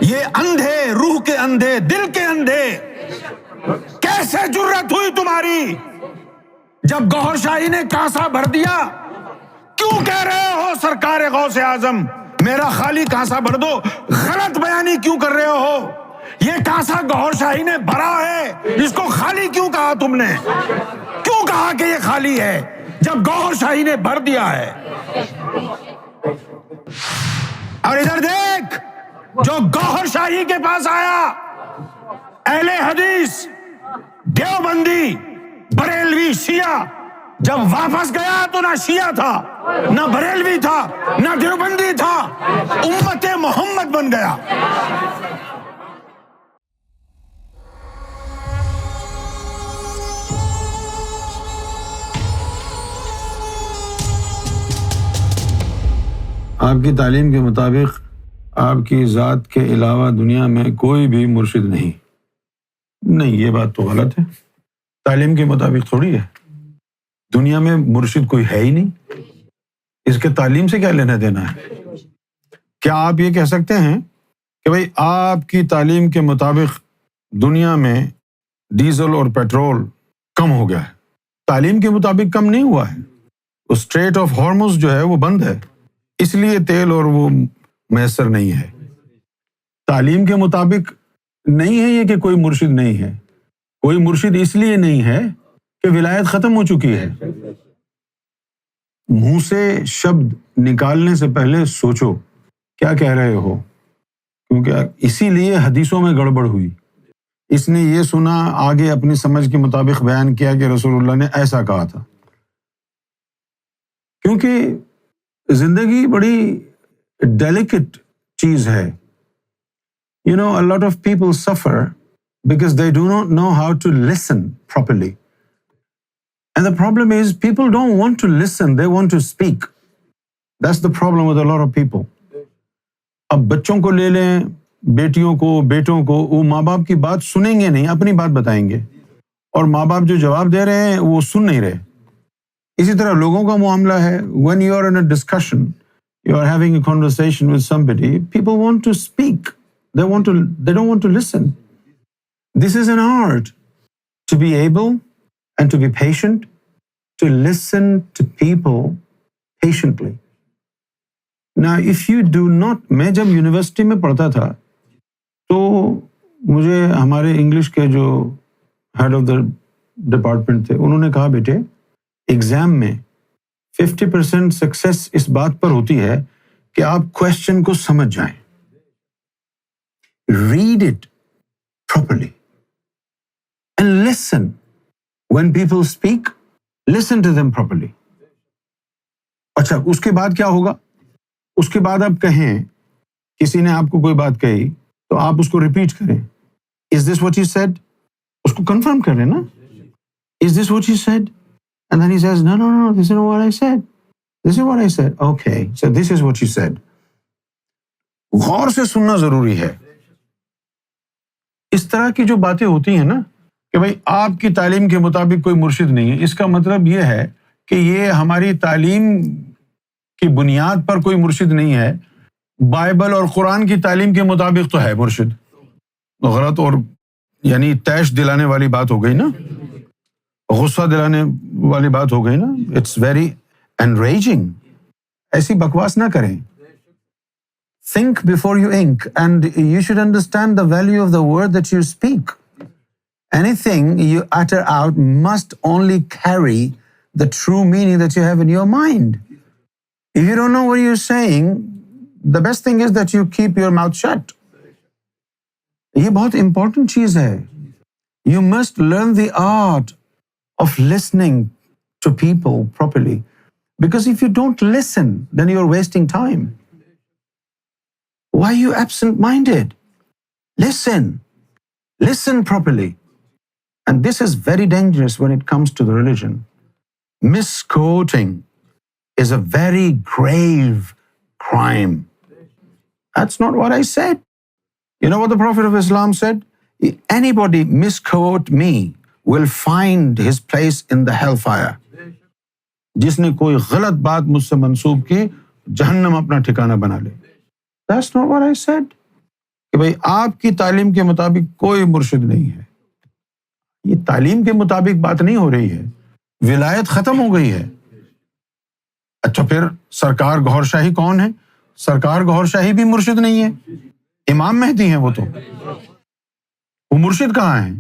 یہ اندھے، روح کے اندھے، دل کے اندھے، کیسے جرت ہوئی تمہاری؟ جب گوہر شاہی نے کاسا بھر دیا، کیوں کہہ رہے ہو سرکار غوث اعظم میرا خالی کاسا بھر دو؟ غلط بیانی کیوں کر رہے ہو؟ یہ کاسا گوہر شاہی نے بھرا ہے، اس کو خالی کیوں کہا تم نے؟ کیوں کہا کہ یہ خالی ہے جب گوہر شاہی نے بھر دیا ہے؟ اور ادھر دیکھ، جو گوہر شاہی کے پاس آیا، اہل حدیث، دیوبندی، بریلوی، شیعہ، جب واپس گیا تو نہ شیعہ تھا، نہ بریلوی تھا، نہ دیوبندی تھا، امت محمد بن گیا۔ آپ کی تعلیم کے مطابق آپ کی ذات کے علاوہ دنیا میں کوئی بھی مرشد نہیں۔ نہیں، یہ بات تو غلط ہے۔ تعلیم کے مطابق تھوڑی ہے، دنیا میں مرشد کوئی ہے ہی نہیں، اس کے تعلیم سے کیا لینا دینا ہے؟ کیا آپ یہ کہہ سکتے ہیں کہ بھئی آپ کی تعلیم کے مطابق دنیا میں ڈیزل اور پیٹرول کم ہو گیا ہے؟ تعلیم کے مطابق کم نہیں ہوا ہے، وہ اسٹریٹ آف ہارمز جو ہے وہ بند ہے، اس لیے تیل اور وہ میسر نہیں ہے۔ تعلیم کے مطابق نہیں ہے یہ کہ کوئی مرشد نہیں ہے، کوئی مرشد اس لیے نہیں ہے کہ ولایت ختم ہو چکی ہے۔ منہ سے شبد نکالنے سے پہلے سوچو کیا کہہ رہے ہو، کیونکہ اسی لیے حدیثوں میں گڑبڑ ہوئی۔ اس نے یہ سنا، آگے اپنی سمجھ کے مطابق بیان کیا کہ رسول اللہ نے ایسا کہا تھا۔ کیونکہ زندگی بڑی ڈیلیکیٹ چیز ہے۔ You know, a lot of people suffer because they do not know how to listen properly. And the problem is people don't want to listen, they want to speak. That's the problem with a lot of people. اب بچوں کو لے لیں، بیٹیوں کو، بیٹوں کو، وہ ماں باپ کی بات سنیں گے نہیں، اپنی بات بتائیں گے، اور ماں باپ جو جواب دے رہے ہیں وہ سن نہیں رہے۔ اسی طرح لوگوں کا معاملہ ہے۔ When you are in a discussion, you are having a conversation with somebody, people want to speak. They don't want to listen. This is an art, to be able and to be patient, to listen to people patiently. Now, if you do not, میں جب university میں پڑھتا تھا تو مجھے ہمارے English کے جو ہیڈ آف دا ڈپارٹمنٹ تھے، انہوں نے کہا بیٹے ایگزام میں 50% سکسیس اس بات پر ہوتی ہے کہ آپ کوشچن کو سمجھ جائیں۔ Read it properly and listen. When people speak, listen to them properly. اچھا، اس کے بعد کیا ہوگا؟ اس کے بعد آپ کہیں، کسی نے آپ کو کوئی بات کہی تو آپ اس کو ریپیٹ کریں۔ Is this what you said? اس کو کنفرم کریں نا۔ Is this what you said? And then he says, no, this is not what I said. This is what I said. Okay, so this is what you said. غور سے سننا ضروری ہے۔ اس طرح کی جو باتیں ہوتی ہیں نا کہ بھائی آپ کی تعلیم کے مطابق کوئی مرشد نہیں ہے، اس کا مطلب یہ ہے کہ یہ ہماری تعلیم کی بنیاد پر کوئی مرشد نہیں ہے۔ بائبل اور قرآن کی تعلیم کے مطابق تو ہے مرشد۔ غلط اور یعنی تیش دلانے والی بات ہو گئی نا، غصہ دلانے والی بات ہو گئی نا۔ It's very enraging. ایسی بکواس نہ کریں۔ Think before you ink, and you should understand the value of the word that you speak. Anything you utter out must only carry the true meaning that you have in your mind. If you don't know what you're saying, the best thing is that you keep your mouth shut. یہ بہت important چیز ہے۔ You must learn the art of listening to people properly. Because if you don't listen, then you're wasting time. Why are you absent-minded? Listen. Listen properly. And this is very dangerous when it comes to the religion. Misquoting is a very grave crime. That's not what I said. You know what the Prophet of Islam said? Anybody misquote me will find his place in the hellfire. جس نے کوئی غلط بات مجھ سے منسوب کی، جہنم اپنا ٹھکانہ بنا لے۔ That's not what I said. کہ بھائی آپ کی تعلیم کے مطابق کوئی مرشد نہیں ہے. یہ تعلیم کے مطابق بات نہیں ہو رہی ہے، ولایت ختم ہو گئی ہے. اچھا پھر سرکار گوھر شاہی کون ہے؟ سرکار گوھر شاہی بھی مرشد نہیں ہے، امام مہدی ہیں وہ تو. وہ مرشد کہاں ہیں؟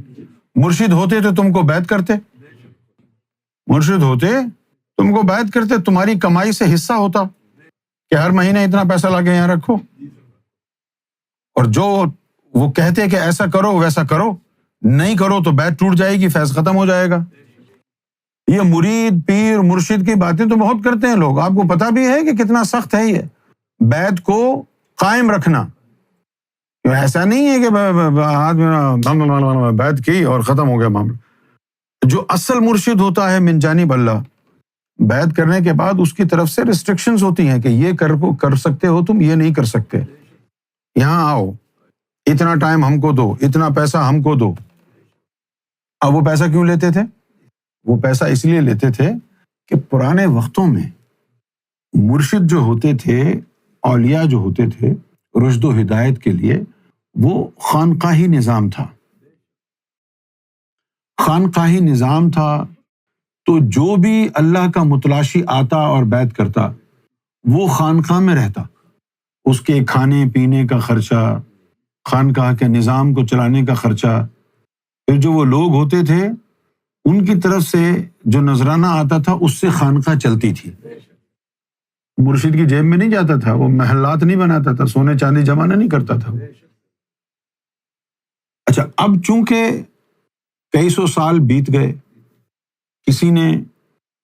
مرشد ہوتے تو تم کو بیعت کرتے، مرشد ہوتے تم کو بیعت کرتے، تمہاری کمائی سے حصہ ہوتا کہ ہر مہینے اتنا پیسہ لا کے یہاں رکھو، اور جو وہ کہتے کہ ایسا کرو ویسا کرو، نہیں کرو تو بیعت ٹوٹ جائے گی، فیض ختم ہو جائے گا. یہ مرید پیر مرشد کی باتیں تو بہت کرتے ہیں لوگ، آپ کو پتا بھی ہے کہ کتنا سخت ہے یہ بیعت کو قائم رکھنا. ایسا نہیں ہے کہ ہاتھ میں بیعت کی اور ختم ہو گیا معاملہ. جو اصل مرشد ہوتا ہے من جانب اللہ، بیعت کرنے کے بعد اس کی طرف سے ریسٹرکشنز ہوتی ہیں کہ یہ کر سکتے ہو تم، یہ نہیں کر سکتے، یہاں آؤ، اتنا ٹائم ہم کو دو، اتنا پیسہ ہم کو دو. اب وہ پیسہ کیوں لیتے تھے؟ وہ پیسہ اس لیے لیتے تھے کہ پرانے وقتوں میں مرشد جو ہوتے تھے، اولیاء جو ہوتے تھے رشد و ہدایت کے لیے، وہ خانقاہی نظام تھا. خانقاہی نظام تھا تو جو بھی اللہ کا متلاشی آتا اور بیعت کرتا وہ خانقاہ میں رہتا، اس کے کھانے پینے کا خرچہ، خانقاہ کے نظام کو چلانے کا خرچہ، پھر جو وہ لوگ ہوتے تھے ان کی طرف سے جو نذرانہ آتا تھا اس سے خانقاہ چلتی تھی. مرشد کی جیب میں نہیں جاتا تھا، وہ محلات نہیں بناتا تھا، سونے چاندی جمع نہیں کرتا تھا. اچھا اب چونکہ کئی سو سال بیت گئے، کسی نے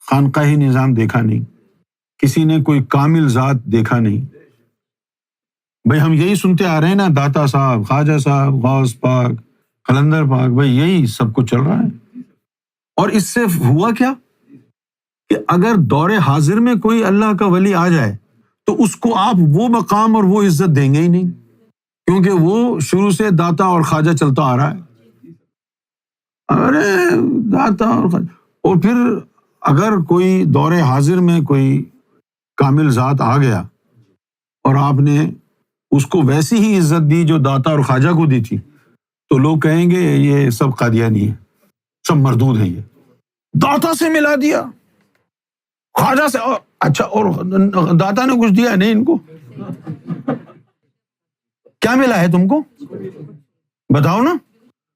خانقاہی نظام دیکھا نہیں، کسی نے کوئی کامل ذات دیکھا نہیں. بھائی ہم یہی سنتے آ رہے ہیں نا، داتا صاحب، خواجہ صاحب، غوث پاک، قلندر پاک، بھائی یہی سب کچھ چل رہا ہے. اور اس سے ہوا کیا کہ اگر دور حاضر میں کوئی اللہ کا ولی آ جائے تو اس کو آپ وہ مقام اور وہ عزت دیں گے ہی نہیں، کیونکہ وہ شروع سے داتا اور خواجہ چلتا آ رہا ہے. ارے داتا اور خواجہ. اور پھر اگر کوئی دور حاضر میں کوئی کامل ذات آ گیا اور آپ نے اس کو ویسی ہی عزت دی جو داتا اور خواجہ کو دی تھی، تو لوگ کہیں گے یہ سب قادیانی ہیں، سب مردود ہیں. یہ داتا سے ملا دیا، خواجہ سے، اچھا اور داتا نے کچھ دیا نہیں ان کو؟ کیا ملا ہے تم کو؟ بتاؤ نا.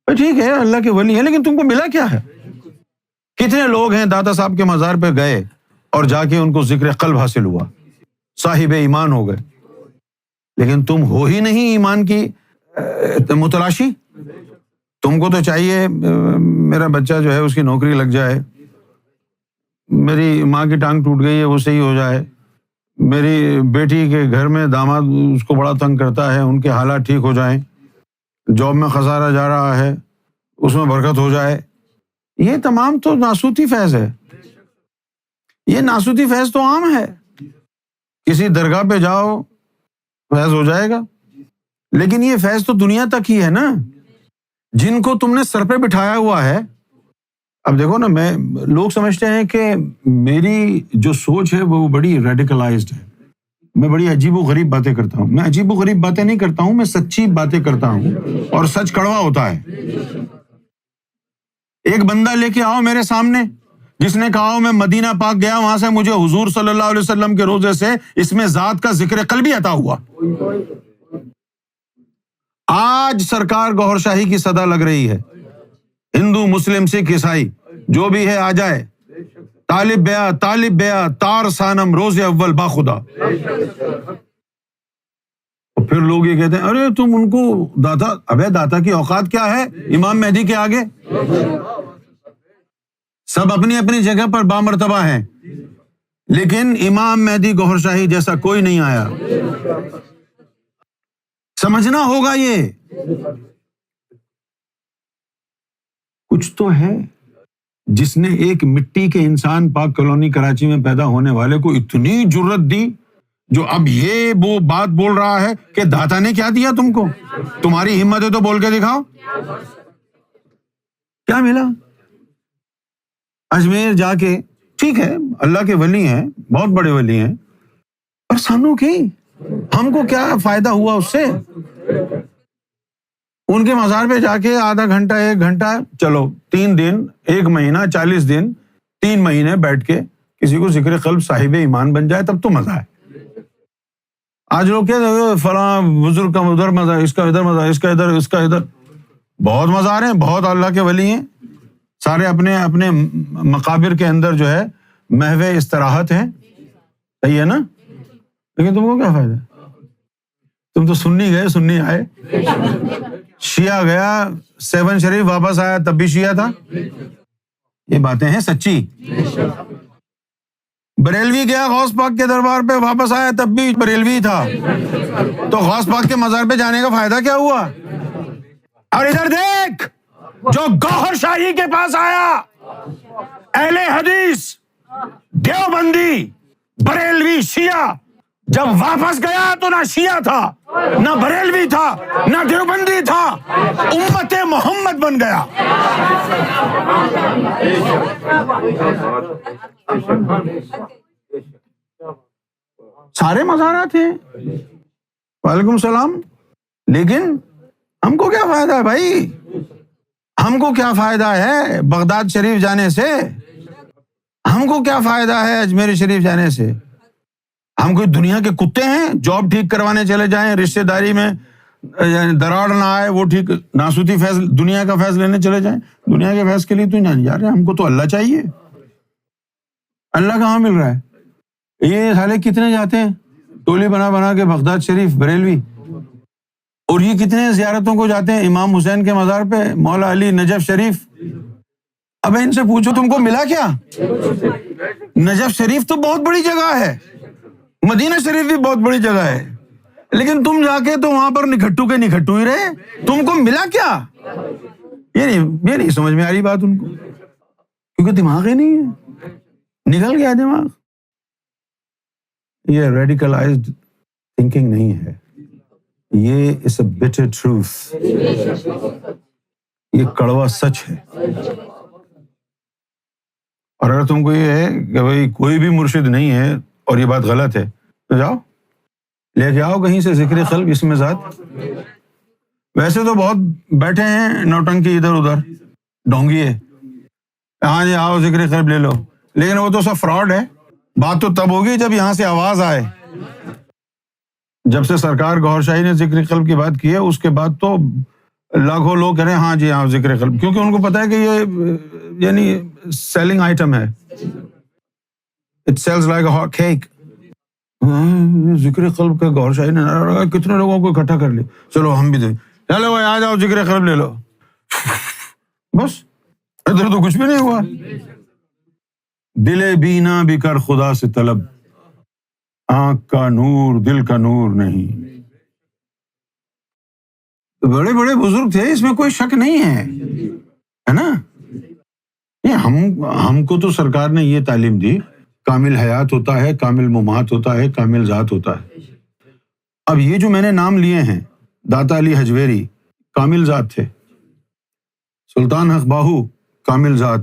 ٹھیک ہے اللہ کے ولی ہیں لیکن تم کو ملا کیا ہے؟ کتنے لوگ ہیں داتا صاحب کے مزار پہ گئے اور جا کے ان کو ذکر قلب حاصل ہوا، صاحب ایمان ہو گئے، لیکن تم ہو ہی نہیں ایمان کی متلاشی. تم کو تو چاہیے میرا بچہ جو ہے اس کی نوکری لگ جائے، میری ماں کی ٹانگ ٹوٹ گئی ہے وہ صحیح ہو جائے، میری بیٹی کے گھر میں داماد اس کو بڑا تنگ کرتا ہے ان کے حالات ٹھیک ہو جائیں، جاب میں خسارہ جا رہا ہے اس میں برکت ہو جائے. یہ تمام تو ناسوتی فیض ہے. یہ ناسوتی فیض تو عام ہے، کسی درگاہ پہ جاؤ فیض ہو جائے گا، لیکن یہ فیض تو دنیا تک ہی ہے نا. جن کو تم نے سر پہ بٹھایا ہوا ہے، اب دیکھو نا، لوگ سمجھتے ہیں کہ میری جو سوچ ہے وہ بڑی ریڈیکلائزڈ ہے، میں بڑی عجیب و غریب باتیں کرتا ہوں. میں عجیب و غریب باتیں نہیں کرتا ہوں، میں سچی باتیں کرتا ہوں، اور سچ کڑوا ہوتا ہے. ایک بندہ لے کے آؤ میرے سامنے جس نے کہا میں مدینہ پاک گیا، وہاں سے مجھے حضور صلی اللہ علیہ وسلم کے روضے سے اس میں ذات کا ذکر قلبی عطا ہوا. آج سرکار گوھر شاہی کی صدا لگ رہی ہے، ہندو مسلم سکھ عیسائی جو بھی ہے آ جائے، طالب بیعت تار سانم روز اول باخدا. اور پھر لوگ یہ کہتے ہیں ارے تم ان کو داتا، ابے داتا کی اوقات کیا ہے امام مہدی کے آگے؟ سب اپنی اپنی جگہ پر بامرتبہ ہیں، لیکن امام مہدی گوھر شاہی جیسا کوئی نہیں آیا. سمجھنا ہوگا یہ کچھ تو ہے جس نے ایک مٹی کے انسان پاک کالونی کراچی میں پیدا ہونے والے کو اتنی جرت دی، جو اب یہ وہ بات بول رہا ہے کہ داتا نے کیا دیا تم کو، تمہاری ہمت ہے تو بول کے دکھاؤ کیا ملا. اجمیر جا کے ٹھیک ہے اللہ کے ولی ہیں، بہت بڑے ولی ہیں، پر سانوں کی ہم کو کیا فائدہ ہوا اس سے؟ ان کے مزار پہ جا کے آدھا گھنٹہ 1 گھنٹہ، چلو 3 دن 1 مہینہ 40 دن 3 مہینے بیٹھ کے کسی کو ذکر قلب صاحب ایمان بن جائے تب تو مزہ ہے۔ آج لوگ کہتے ہیں فلاں بزرگ کا ادھر مزہ، اس کا ادھر مزہ، اس کا ادھر، اس کا ادھر۔ بہت مزار ہیں، بہت اللہ کے ولی ہیں، سارے اپنے اپنے مقابر کے اندر جو ہے محو استراحت ہیں، صحیح ہے نا؟ لیکن تم کو کیا فائدہ؟ تم تو سنی گئے، سنی آئے، شیعہ گیا 7 شریف واپس آیا تب بھی شیعہ تھا۔ یہ باتیں ہیں سچی۔ بریلوی گیا غوث پاک کے دربار پہ، واپس آیا تب بھی بریلوی تھا۔ تو غوث پاک کے مزار پہ جانے کا فائدہ کیا ہوا؟ اور ادھر دیکھ، جو گوہر شاہی کے پاس آیا، اہل حدیث، دیوبندی، بریلوی، شیعہ، جب واپس گیا تو نہ شیعہ تھا، نہ بریلوی تھا، نہ دیوبندی تھا، امت محمد بن گیا۔ سارے مزارات ہیں۔ وعلیکم السلام۔ لیکن ہم کو کیا فائدہ ہے بھائی؟ ہم کو کیا فائدہ ہے بغداد شریف جانے سے؟ ہم کو کیا فائدہ ہے اجمیر شریف جانے سے؟ ہم کوئی دنیا کے کتے ہیں؟ جاب ٹھیک کروانے چلے جائیں، رشتہ داری میں دراڑ نہ آئے وہ ٹھیک، ناسوتی فیض، دنیا کا فیض لینے چلے جائیں۔ دنیا کے فیض کے لیے تو نہیں جا رہے، ہم کو تو اللہ چاہیے۔ اللہ کہاں مل رہا ہے؟ یہ سالے کتنے جاتے ہیں ٹولی بنا بنا کے بغداد شریف بریلوی، اور یہ کتنے زیارتوں کو جاتے ہیں امام حسین کے مزار پہ، مولا علی نجف شریف۔ اب ان سے پوچھو تم کو ملا کیا؟ نجف شریف تو بہت بڑی جگہ ہے، مدینہ شریف بھی بہت بڑی جگہ ہے، لیکن تم جا کے تو وہاں پر نکھٹو کے نکھٹو ہی رہے۔ تم کو ملا کیا؟ یہ نہیں سمجھ میں آ رہی بات ان کو، کیونکہ دماغ ہی نہیں ہے، نکل گیا دماغ۔ یہ ریڈیکلائزڈ تھنکنگ نہیں ہے، یہ is a bitter truth، یہ کڑوا سچ ہے۔ اور اگر تم کو یہ ہے کہ بھائی کوئی بھی مرشد نہیں ہے اور یہ بات غلط ہے تو جاؤ لے کے آؤ کہیں سے ذکر قلب، اس میں ذات۔ ویسے تو بہت بیٹھے ہیں نوٹنکی ادھر ادھر، ڈھونگیے، ہاں جی آؤ ذکر قلب لے لو، لیکن وہ تو سب فراڈ ہے۔ بات تو تب ہوگی جب یہاں سے آواز آئے۔ جب سے سرکار گوھر شاہی نے ذکر قلب کی بات کی ہے، اس کے بعد تو لاکھوں لوگ کہہ رہے ہیں ہاں جی ہاں ذکر قلب، کیونکہ ان کو پتا ہے کہ یہ یعنی سیلنگ آئٹم ہے، it sells like a hot cake. ذکر قلب کا گوھر شاہی نے کتنے لوگوں کو اکٹھا کر لیا، چلو ہم بھی دیں، چلو بھائی آ جاؤ ذکر قلب لے لو، بس ادھر تو کچھ بھی نہیں ہوا۔ دل بینا بھی کر خدا سے طلب، آنکھ کا نور دل کا نور نہیں۔ بڑے بڑے بزرگ تھے، اس میں کوئی شک نہیں ہے نا۔ ہم کو تو سرکار نے یہ تعلیم دی، کامل حیات ہوتا ہے، کامل ممات ہوتا ہے، کامل ذات ہوتا ہے۔ اب یہ جو میں نے نام لیے ہیں، داتا علی حجویری کامل ذات تھے، سلطان حق باہو کامل ذات،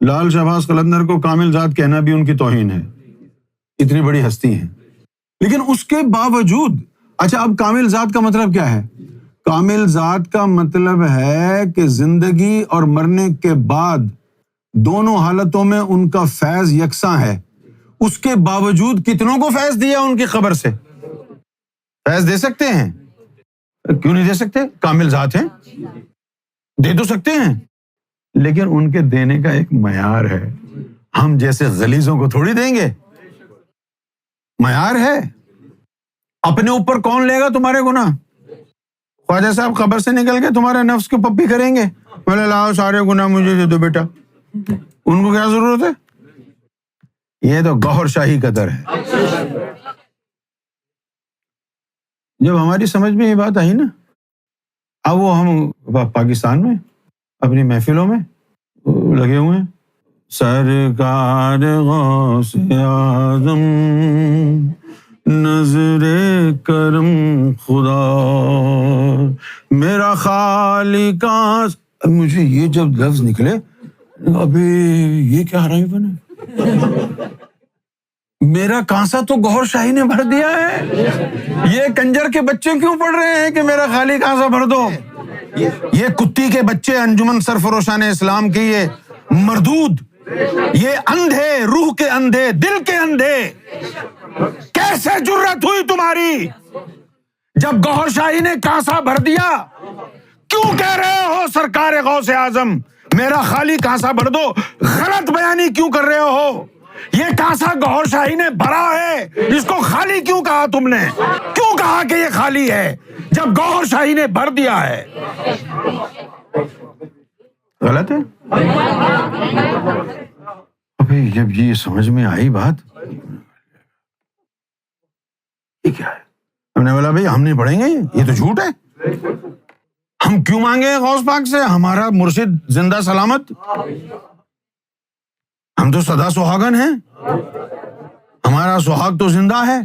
لال شہباز قلندر کو کامل ذات کہنا بھی ان کی توہین ہے، اتنی بڑی ہستی ہیں۔ لیکن اس کے باوجود، اچھا اب کامل ذات کا مطلب کیا ہے؟ کامل ذات کا مطلب ہے کہ زندگی اور مرنے کے بعد دونوں حالتوں میں ان کا فیض یکساں ہے۔ اس کے باوجود کتنوں کو فیض دیا ان کی قبر سے؟ فیض دے سکتے ہیں؟ کیوں نہیں دے سکتے؟ کامل ذات ہیں، دے تو سکتے ہیں، لیکن ان کے دینے کا ایک معیار ہے۔ ہم جیسے غلیظوں کو تھوڑی دیں گے، معیار ہے۔ اپنے اوپر کون لے گا تمہارے گناہ؟ خواجہ صاحب قبر سے نکل کے تمہارے نفس کو پپی کریں گے، بولے لاؤ سارے گناہ مجھے دے دو بیٹا، ان کو کیا ضرورت ہے؟ یہ تو گوھر شاہی کا در ہے۔ جب ہماری سمجھ میں یہ بات آئی نا، اب وہ ہم پاکستان میں اپنی محفلوں میں لگے ہوئے ہیں، سرکار غوث اعظم نظر کرم خدا میرا خالقاں۔ مجھے یہ جب لفظ نکلے، ابھی یہ کیا حرامی بنے، میرا کانسا تو گوھر شاہی نے بھر دیا ہے، یہ کنجر کے بچے کیوں پڑھ رہے ہیں کہ میرا خالی کانسا بھر دو؟ یہ کتی کے بچے انجمن سرفروشان اسلام کی یہ مردود، یہ اندھے، روح کے اندھے، دل کے اندھے، کیسے جرت ہوئی تمہاری؟ جب گوہر شاہی نے کانسا بھر دیا، کیوں کہہ رہے ہو سرکار غوث اعظم میرا خالی کانسا بھر دو؟ غلط بیانی کیوں کر رہے ہو؟ یہ کانسا گوہر شاہی نے بھرا ہے، اس کو خالی کیوں کہا تم نے؟ کیوں کہا کہ یہ خالی ہے جب گوہر شاہی نے بھر دیا ہے؟ غلط ہے؟ ابھی جب یہ سمجھ میں آئی بات، یہ کیا ہے؟ ہم نے بولا بھائی ہم نہیں پڑھیں گے، یہ تو جھوٹ ہے۔ ہم کیوں مانگے غوث پاک سے؟ ہمارا مرشد زندہ سلامت، ہم تو سدا سہاگن ہیں، ہمارا سہاگ تو زندہ ہے۔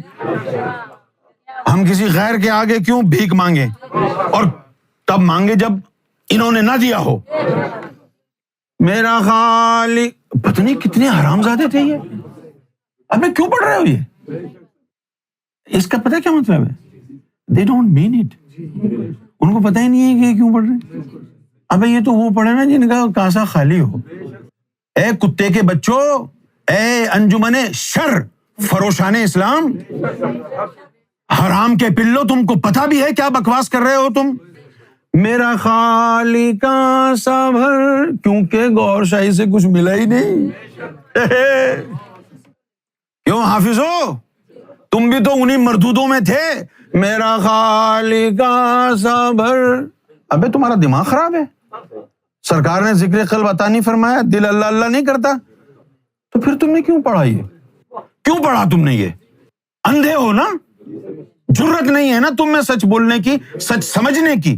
ہم کسی غیر کے آگے کیوں بھیک مانگے؟ اور تب مانگے جب انہوں نے نہ دیا ہو۔ میرا خالق، پتہ نہیں کتنے حرامزادے تھے یہ۔ اب میں کیوں پڑھ رہے ہو یہ؟ اس کا پتہ کیا مطلب ہے؟ They don't mean it۔ ان کو پتہ ہی نہیں ہے کہ یہ کیوں پڑھ رہے ہیں۔ ابے یہ تو وہ پڑھے نا جن کا کانسا خالی ہو۔ اے کتے کے بچوں، اے انجمن شر فروشان اسلام، حرام کے پلو، تم کو پتہ بھی ہے کیا بکواس کر رہے ہو تم؟ میرا خالی کانسا بھر، کیونکہ گوہر شاہی سے کچھ ملا ہی نہیں۔ کیوں حافظ ہو؟ تم بھی تو انہی مردودوں میں تھے۔ میرا خالی کانسا بھر، ابے تمہارا دماغ خراب ہے۔ سرکار نے ذکر قلب عطا نہیں فرمایا، دل اللہ اللہ نہیں کرتا، تو پھر تم نے کیوں پڑھا یہ؟ کیوں پڑھا تم نے یہ؟ اندھے ہو نا، جرت نہیں ہے نا تم میں سچ بولنے کی، سچ سمجھنے کی۔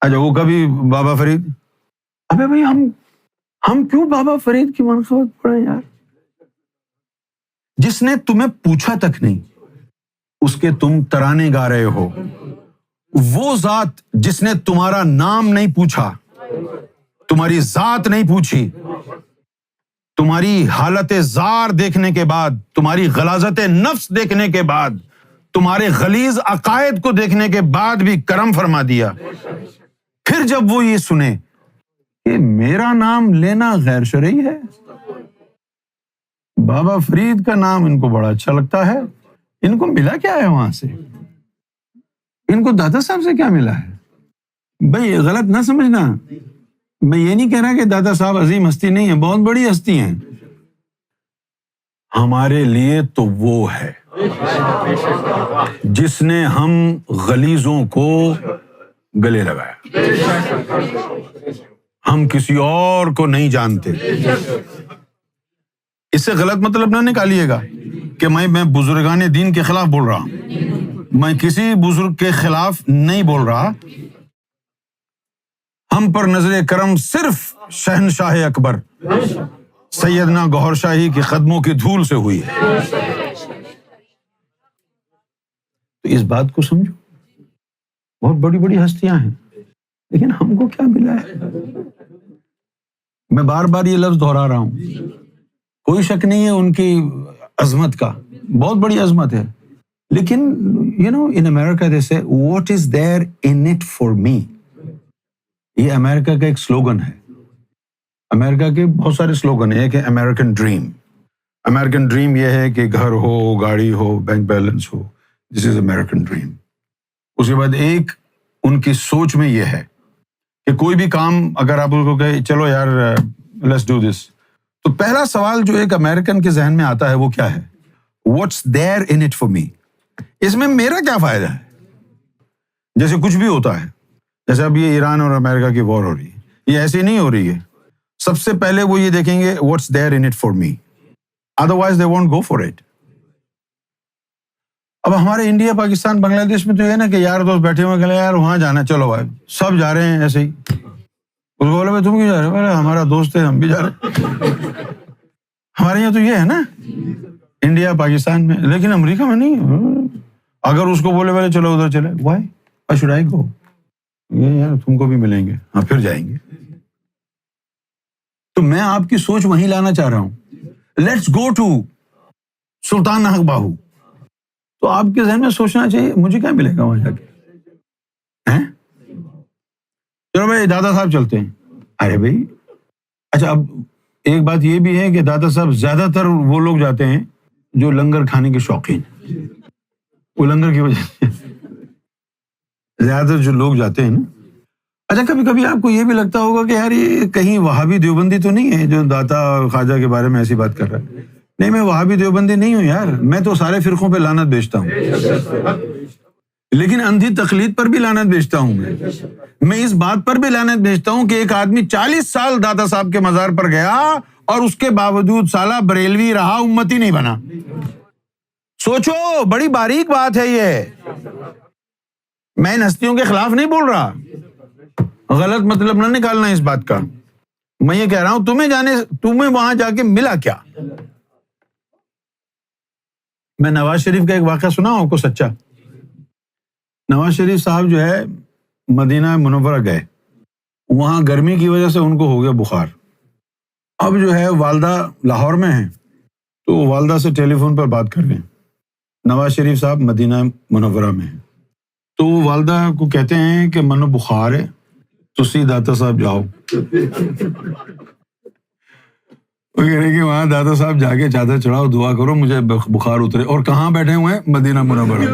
اچھا وہ کبھی بابا فرید، ابے بھائی ہم کیوں بابا فرید کی منقبت پڑھیں یار؟ جس نے تمہیں پوچھا تک نہیں، اس کے تم ترانے گا رہے ہو۔ وہ ذات جس نے تمہارا نام نہیں پوچھا، تمہاری ذات نہیں پوچھی، تمہاری حالت زار دیکھنے کے بعد، تمہاری غلاظت نفس دیکھنے کے بعد، تمہارے غلیظ عقائد کو دیکھنے کے بعد بھی کرم فرما دیا، پھر جب وہ یہ سنے کہ میرا نام لینا غیر شرعی ہے، بابا فرید کا نام ان کو بڑا اچھا لگتا ہے، ان کو ملا کیا ہے وہاں سے؟ ان کو دادا صاحب سے کیا ملا ہے؟ بھائی غلط نہ سمجھنا، میں یہ نہیں کہہ رہا کہ دادا صاحب عظیم ہستی نہیں ہے، بہت بڑی ہستی ہیں، ہمارے لیے تو وہ ہے جس نے ہم غلیظوں کو گلے لگایا۔ ہم کسی اور کو نہیں جانتے۔ اس سے غلط مطلب نہ نکالیے گا کہ میں بزرگان دین کے خلاف بول رہا ہوں، میں کسی بزرگ کے خلاف نہیں بول رہا۔ ہم پر نظر کرم صرف شہنشاہ اکبر سیدنا گوہر شاہی کے قدموں کی دھول سے ہوئی ہے۔ تو اس بات کو سمجھو، بہت بڑی بڑی ہستیاں ہیں، لیکن ہم کو کیا ملا ہے؟ میں بار بار یہ لفظ دہرا رہا ہوں، کوئی شک نہیں ہے ان کی عظمت کا، بہت بڑی عظمت ہے، لیکن in America they say what is there in it for me؟ یہ امریکہ کا ایک سلوگن ہے۔ امریکہ کے بہت سارے سلوگن ہیں، ایک ہے امریکن ڈریم۔ امریکن ڈریم یہ ہے کہ گھر ہو، گاڑی ہو، بینک بیلنس ہو، دس از امریکن ڈریم۔ اس کے بعد ایک ان کی سوچ میں یہ ہے کہ کوئی بھی کام اگر آپ اس کو کہیں چلو یار لیٹس ڈو دس، تو پہلا سوال جو ایک امریکن کے ذہن میں آتا ہے وہ کیا ہے؟ What's there in it for me? اس میں میرا کیا فائدہ ہے؟ جیسے کچھ بھی ہوتا ہے، جیسے اب یہ ایران اور امریکہ کی وار ہو رہی ہے، یہ ایسے نہیں ہو رہی ہے، سب سے پہلے وہ یہ دیکھیں گے what's there in it for me, otherwise they won't go for it. اب ہمارے انڈیا، پاکستان، بنگلہ دیش میں تو یہ نا کہ یار دوست بیٹھے ہوئے کہ یار وہاں جانا، چلو بھائی سب جا رہے ہیں ایسے ہی، اس کو بولے بھائی تم کیوں جا رہے ہو؟ بولے ہمارا دوست ہے ہم بھی جا رہے ہیں۔ ہمارے یہاں تو یہ ہے نا انڈیا پاکستان میں، لیکن امریکہ میں نہیں۔ اگر اس کو بولے بولے چلو ادھر چلے، وائی شوڈ آئی گو؟ یہ یار تم کو بھی ملیں گے، ہاں پھر جائیں گے۔ تو میں آپ کی سوچ وہیں لانا چاہ رہا ہوں، لیٹس گو ٹو سلطان نہنگ باہو۔ تو آپ کے ذہن میں سوچنا چاہیے مجھے کیا ملے گا وہاں جا کے؟ چلو بھائی دادا صاحب چلتے ہیں. ارے بھائی اچھا، اب ایک بات یہ بھی ہے کہ دادا صاحب زیادہ تر وہ لوگ جاتے ہیں جو لنگر کھانے کے شوقین، وہ لنگر کی وجہ سے زیادہ تر جو لوگ جاتے ہیں نا. اچھا کبھی کبھی آپ کو یہ بھی لگتا ہوگا کہ یار یہ کہیں وہابی دیوبندی تو نہیں ہے جو داتا اور خواجہ کے بارے میں ایسی بات کر رہا ہے. نہیں، میں وہابی دیوبندی نہیں ہوں یار، میں تو سارے فرقوں پہ لعنت بیچتا ہوں، لیکن اندھی تقلید پر بھی لعنت بیچتا ہوں. میں اس بات پر بھی لعنت بیچتا ہوں کہ ایک آدمی 40 سال دادا صاحب کے مزار پر گیا اور اس کے باوجود سالہ بریلوی رہا، امتی نہیں بنا. سوچو، بڑی باریک بات ہے یہ. میں ان ہستیوں کے خلاف نہیں بول رہا، غلط مطلب نہ نکالنا اس بات کا. میں یہ کہہ رہا ہوں تمہیں وہاں جا کے ملا کیا. میں نواز شریف کا ایک واقعہ سنا ہوں آپ کو سچا. نواز شریف صاحب جو ہے مدینہ منورہ گئے، وہاں گرمی کی وجہ سے ان کو ہو گیا بخار. اب جو ہے والدہ لاہور میں ہیں تو والدہ سے ٹیلی فون پر بات کر رہے ہیں. نواز شریف صاحب مدینہ منورہ میں ہیں تو وہ والدہ کو کہتے ہیں کہ منو بخار ہے، تسی داتا صاحب جاؤ. وہ کہہ رہے کہ وہاں دادا صاحب جا کے چادر چڑھاؤ، دعا کرو مجھے بخار اترے. اور کہاں بیٹھے ہوئے ہیں؟ مدینہ منورہ.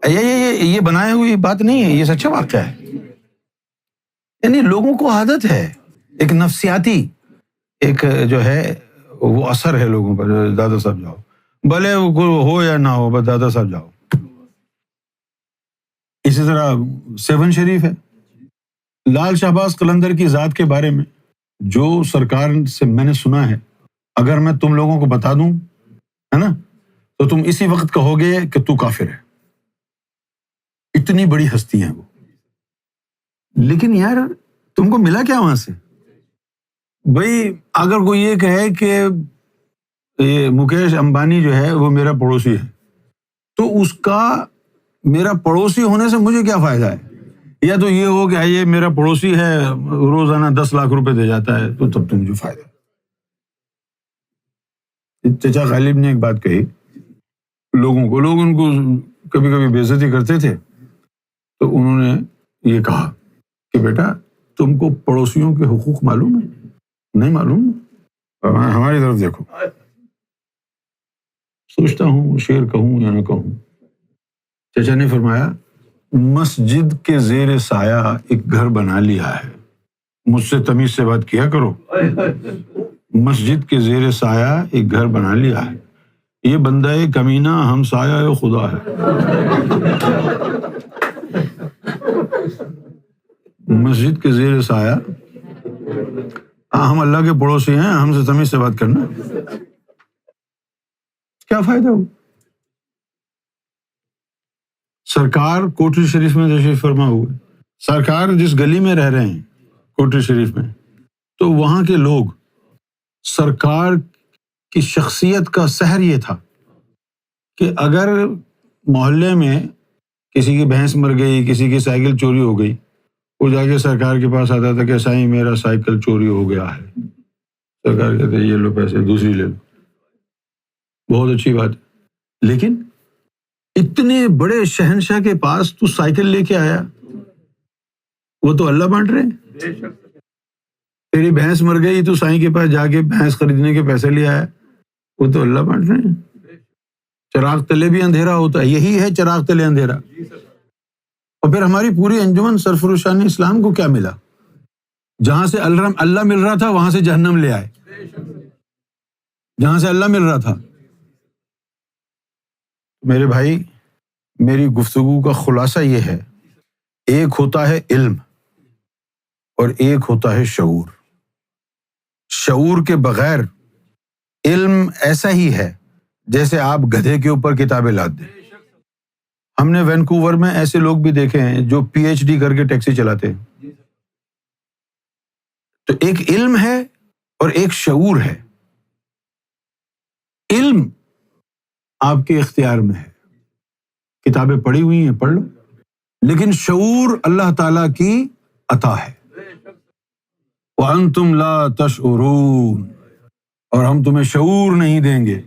یہ بنائے ہوئی بات نہیں ہے، یہ سچا واقعہ ہے. یعنی لوگوں کو عادت ہے، ایک نفسیاتی ایک جو ہے وہ اثر ہے لوگوں پر. دادا صاحب جاؤ، بھلے ہو یا نہ ہو، بس دادا صاحب جاؤ. اسی طرح 7 شریف ہے. لال شہباز قلندر کی ذات کے بارے میں جو سرکار سے میں نے سنا ہے، اگر میں تم لوگوں کو بتا دوں ہے نا تو تم اسی وقت کہو گے کہ تو کافر ہے. اتنی بڑی ہستی ہیں وہ. لیکن یار تم کو ملا کیا وہاں سے؟ بھائی اگر کوئی یہ کہے کہ یہ مکیش امبانی جو ہے وہ میرا پڑوسی ہے تو اس کا میرا پڑوسی ہونے سے مجھے کیا فائدہ ہے؟ یا تو یہ ہو کہ یہ میرا پڑوسی ہے روزانہ 10 لاکھ روپے دے جاتا ہے تو تب تو مجھے فائدہ. چچا غالب نے ایک بات کہی لوگوں کو، لوگ ان کو کبھی کبھی بے عزتی کرتے تھے تو انہوں نے یہ کہا کہ بیٹا تم کو پڑوسیوں کے حقوق معلوم ہے؟ نہیں معلوم؟ ہماری طرف دیکھو. سوچتا ہوں شعر کہوں یا نہ کہوں. چچا نے فرمایا مسجد کے زیر سایہ ایک گھر بنا لیا ہے. مجھ سے تمیز سے بات کیا کرو. مسجد کے زیر سایہ ایک گھر بنا لیا ہے، یہ بندہ کمینہ ہم سایہ خدا ہے. مسجد کے زیر سایہ، ہم اللہ کے پڑوسی ہیں، ہم سے تمیز سے بات کرنا کیا فائدہ ہو؟ سرکار کوٹری شریف میں تشریف فرما ہوئے. سرکار جس گلی میں رہ رہے ہیں کوٹری شریف میں، تو وہاں کے لوگ سرکار کی شخصیت کا سحر یہ تھا کہ اگر محلے میں کسی کی بھینس مر گئی، کسی کی سائیکل چوری ہو گئی، وہ جا کے سرکار کے پاس آتا تھا کہ سائیں میرا سائیکل چوری ہو گیا ہے. سرکار کہتے یہ لو پیسے، دوسری لے لو. بہت اچھی بات. لیکن اتنے بڑے شہنشاہ کے پاس تو سائیکل لے کے آیا، وہ تو اللہ بانٹ رہے ہیں. تیری بھینس مر گئی تو سائیں کے پاس جا کے بھینس خریدنے کے پیسے لے آیا، وہ تو اللہ بانٹ رہے ہیں. چراغ تلے بھی اندھیرا ہوتا ہے، یہی ہے چراغ تلے اندھیرا. اور پھر ہماری پوری انجمن سرفروشان اسلام کو کیا ملا؟ جہاں سے اللہ مل رہا تھا وہاں سے جہنم لے آئے. جہاں سے اللہ مل رہا تھا. میرے بھائی میری گفتگو کا خلاصہ یہ ہے، ایک ہوتا ہے علم اور ایک ہوتا ہے شعور. شعور کے بغیر علم ایسا ہی ہے جیسے آپ گدھے کے اوپر کتابیں لاد دیں. ہم نے وینکوور میں ایسے لوگ بھی دیکھے ہیں جو پی ایچ ڈی کر کے ٹیکسی چلاتے ہیں. تو ایک علم ہے اور ایک شعور ہے. علم آپ کے اختیار میں ہے، کتابیں پڑھی ہوئی ہیں پڑھ لو، لیکن شعور اللہ تعالیٰ کی عطا ہے. وَأَنْتُمْ لَا تَشْعُرُونَ، اور ہم تمہیں شعور نہیں دیں گے.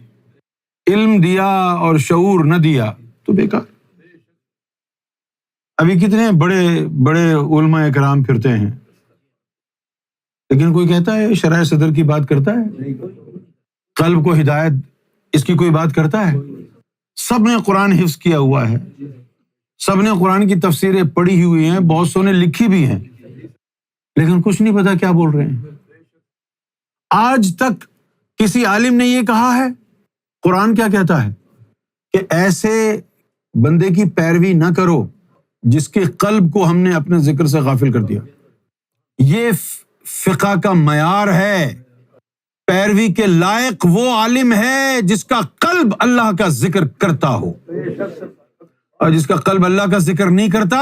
علم دیا اور شعور نہ دیا تو بیکار. ابھی کتنے بڑے بڑے علماء اکرام پھرتے ہیں، لیکن کوئی کہتا ہے شرح صدر کی بات کرتا ہے؟ قلب کو ہدایت اس کی کوئی بات کرتا ہے؟ سب نے قرآن حفظ کیا ہوا ہے، سب نے قرآن کی تفسیریں پڑھی ہوئی ہیں، بہت سو نے لکھی بھی ہیں، لیکن کچھ نہیں پتا کیا بول رہے ہیں۔ آج تک کسی عالم نے یہ کہا ہے؟ قرآن کیا کہتا ہے کہ ایسے بندے کی پیروی نہ کرو جس کے قلب کو ہم نے اپنے ذکر سے غافل کر دیا۔ یہ فقہ کا معیار ہے، پیروی کے لائق وہ عالم ہے جس کا قلب اللہ کا ذکر کرتا ہو، اور جس کا قلب اللہ کا ذکر نہیں کرتا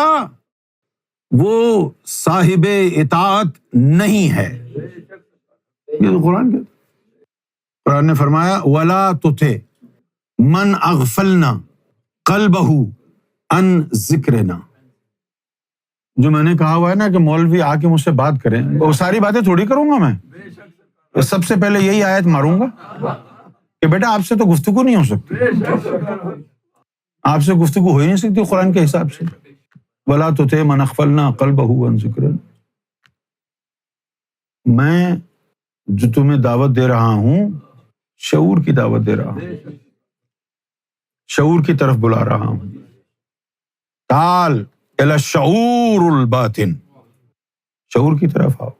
وہ صاحب اطاعت نہیں ہے۔ یہ تو قرآن کہتا ہے۔ قرآن نے فرمایا وَلَا تُطِعْ مَنْ أَغْفَلْنَا قَلْبَهُ عَنْ ذِكْرِنَا۔ جو میں نے کہا ہوا ہے نا کہ مولوی آ کے مجھ سے بات کریں، وہ ساری باتیں تھوڑی کروں گا میں، سب سے پہلے یہی آیت ماروں گا کہ بیٹا آپ سے تو گفتگو نہیں ہو سکتی، آپ سے گفتگو ہو ہی نہیں سکتی قرآن کے حساب سے۔ وَلَا تُطِعْ مَنْ أَغْفَلْنَا قَلْبَهُ عَنْ ذِكْرِنَا۔ میں جو تمہیں دعوت دے رہا ہوں شعور کی دعوت دے رہا ہوں، شعور کی طرف بلا رہا ہوں۔ تعال الی الشعور الباطن، شعور کی طرف آؤ۔